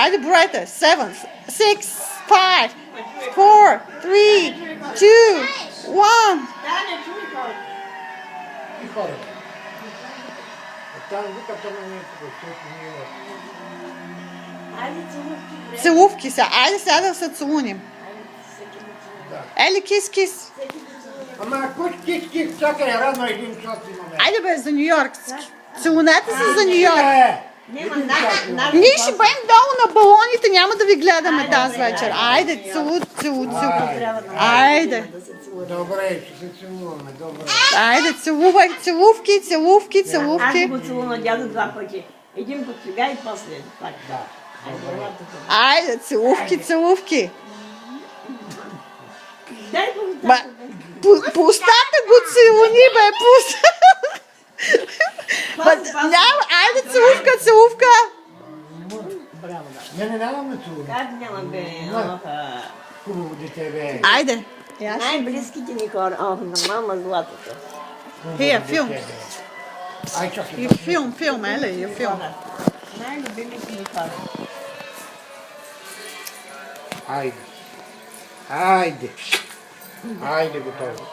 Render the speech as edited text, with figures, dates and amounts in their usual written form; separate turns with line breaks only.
Айде броете. 7, 6, 5, 4, 3, 2, 1.
И хората. Там вика, то не е тук, защото не е.
Айде целувки.
Целувки са. Айде сега да се целуним. Ели, кис.
Ама кой кис, чакай, рано един час имаме.
Айде бе, за Ню Йорк. Целунете се за Ню Йорк. Ние ще бъдем долу на балоните, няма да ви гледаме тази вечер. Айде, целу. Айде.
Добре, ще се целуваме, добре.
Айде, целувай, целувки.
Аз го целувам дядо 2 пъти. Един път сега и после. Так.
Да.
Айде, целувки.
Дай го
Ба, по устата го целуни, бе, по устата. Айде, целувка.
Браво, да.
Не нямаме целуване.
Как няма бе?
Хубаво дете, бе.
Айде.
Най-близките ни хора. О, на мама златото.
Here, филм.
Ай, чакай.
You film, Ели, you film.
Най-любимите ни хора.
Айде. Айде, готово.